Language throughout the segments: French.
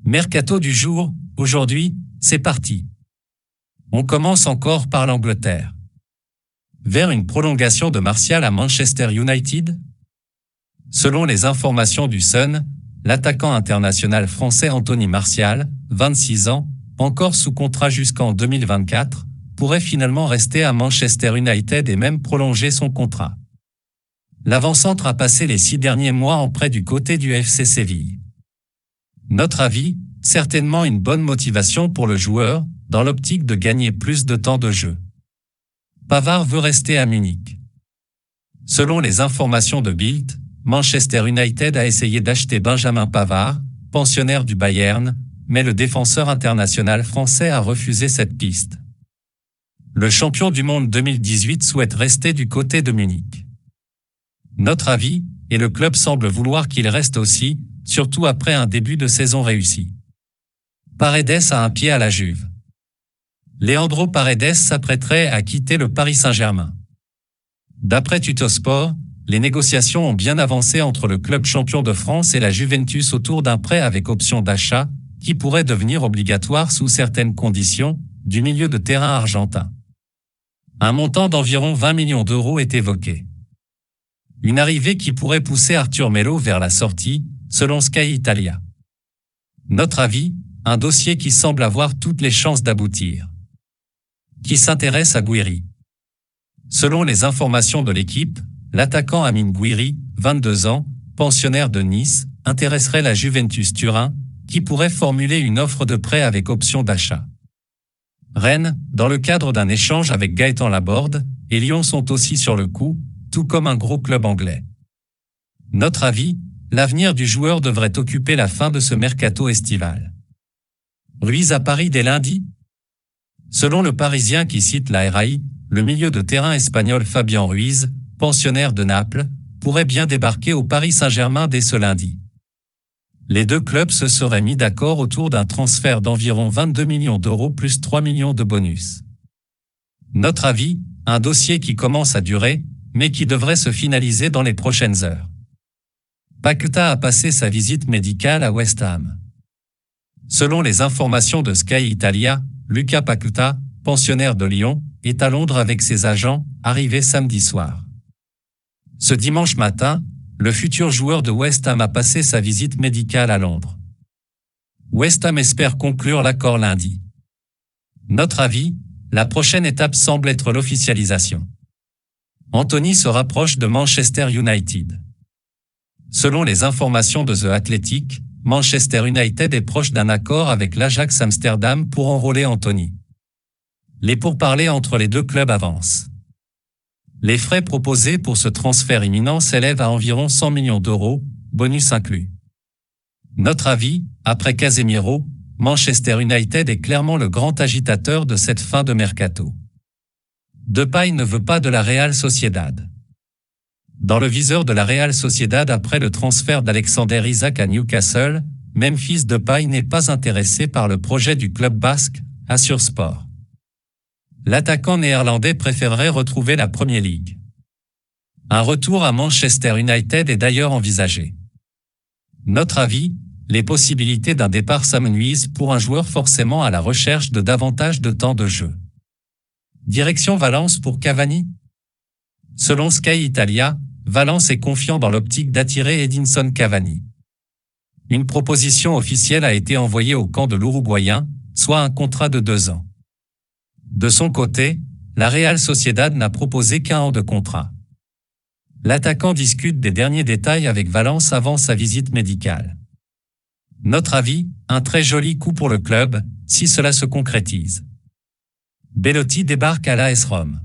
Mercato du jour, aujourd'hui, c'est parti. On commence encore par l'Angleterre. Vers une prolongation de Martial à Manchester United? Selon les informations du Sun, l'attaquant international français Anthony Martial, 26 ans, encore sous contrat jusqu'en 2024, pourrait finalement rester à Manchester United et même prolonger son contrat. L'avant-centre a passé les 6 derniers mois en prêt du côté du FC Séville. Notre avis, certainement une bonne motivation pour le joueur, dans l'optique de gagner plus de temps de jeu. Pavard veut rester à Munich. Selon les informations de Bild, Manchester United a essayé d'acheter Benjamin Pavard, pensionnaire du Bayern, mais le défenseur international français a refusé cette piste. Le champion du monde 2018 souhaite rester du côté de Munich. Notre avis, et le club semble vouloir qu'il reste aussi, surtout après un début de saison réussi. Paredes a un pied à la Juve. Leandro Paredes s'apprêterait à quitter le Paris Saint-Germain. D'après Tuttosport, les négociations ont bien avancé entre le club champion de France et la Juventus autour d'un prêt avec option d'achat, qui pourrait devenir obligatoire sous certaines conditions, du milieu de terrain argentin. Un montant d'environ 20 millions d'euros est évoqué. Une arrivée qui pourrait pousser Arthur Melo vers la sortie, selon Sky Italia. Notre avis, un dossier qui semble avoir toutes les chances d'aboutir. Qui s'intéresse à Gouiri. Selon les informations de l'équipe, l'attaquant Amine Gouiri, 22 ans, pensionnaire de Nice, intéresserait la Juventus Turin, qui pourrait formuler une offre de prêt avec option d'achat. Rennes, dans le cadre d'un échange avec Gaëtan Laborde, et Lyon sont aussi sur le coup, tout comme un gros club anglais. Notre avis, l'avenir du joueur devrait occuper la fin de ce mercato estival. Ruiz à Paris dès lundi? Selon le Parisien qui cite la RAI, le milieu de terrain espagnol Fabian Ruiz, pensionnaire de Naples, pourrait bien débarquer au Paris Saint-Germain dès ce lundi. Les deux clubs se seraient mis d'accord autour d'un transfert d'environ 22 millions d'euros plus 3 millions de bonus. Notre avis, un dossier qui commence à durer, mais qui devrait se finaliser dans les prochaines heures. Paqueta a passé sa visite médicale à West Ham. Selon les informations de Sky Italia, Lucas Paqueta, pensionnaire de Lyon, est à Londres avec ses agents, arrivé samedi soir. Ce dimanche matin, le futur joueur de West Ham a passé sa visite médicale à Londres. West Ham espère conclure l'accord lundi. Notre avis, la prochaine étape semble être l'officialisation. Anthony se rapproche de Manchester United. Selon les informations de The Athletic, Manchester United est proche d'un accord avec l'Ajax Amsterdam pour enrôler Anthony. Les pourparlers entre les deux clubs avancent. Les frais proposés pour ce transfert imminent s'élèvent à environ 100 millions d'euros, bonus inclus. Notre avis, après Casemiro, Manchester United est clairement le grand agitateur de cette fin de mercato. Depay ne veut pas de la Real Sociedad. Dans le viseur de la Real Sociedad après le transfert d'Alexander Isak à Newcastle, Memphis Depay n'est pas intéressé par le projet du club basque, assure Sport. L'attaquant néerlandais préférerait retrouver la Premier League. Un retour à Manchester United est d'ailleurs envisagé. Notre avis, les possibilités d'un départ s'amenuisent pour un joueur forcément à la recherche de davantage de temps de jeu. Direction Valence pour Cavani? Selon Sky Italia, Valence est confiant dans l'optique d'attirer Edinson Cavani. Une proposition officielle a été envoyée au camp de l'Uruguayen, soit un contrat de 2 ans. De son côté, la Real Sociedad n'a proposé qu'1 an de contrat. L'attaquant discute des derniers détails avec Valence avant sa visite médicale. Notre avis, un très joli coup pour le club, si cela se concrétise. Belotti débarque à l'AS Rome.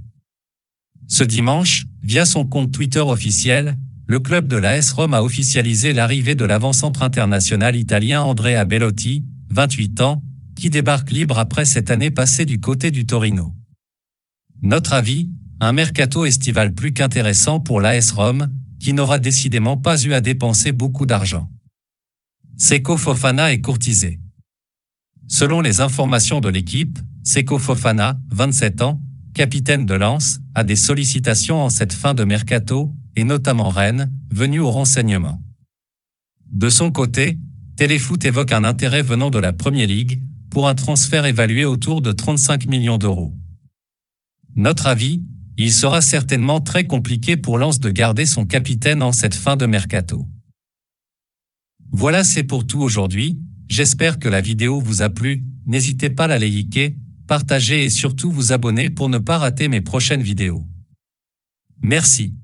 Ce dimanche, via son compte Twitter officiel, le club de l'AS Rome a officialisé l'arrivée de l'avant-centre international italien Andrea Belotti, 28 ans, qui débarque libre après cette année passée du côté du Torino. Notre avis, un mercato estival plus qu'intéressant pour l'AS Rome, qui n'aura décidément pas eu à dépenser beaucoup d'argent. Seko Fofana est courtisé. Selon les informations de l'équipe, Seko Fofana, 27 ans, capitaine de Lens, a des sollicitations en cette fin de mercato, et notamment Rennes, venu au renseignement. De son côté, Téléfoot évoque un intérêt venant de la Premier League pour un transfert évalué autour de 35 millions d'euros. Notre avis, il sera certainement très compliqué pour Lens de garder son capitaine en cette fin de mercato. Voilà, c'est pour tout aujourd'hui. J'espère que la vidéo vous a plu. N'hésitez pas à la liker, partager et surtout vous abonner pour ne pas rater mes prochaines vidéos. Merci.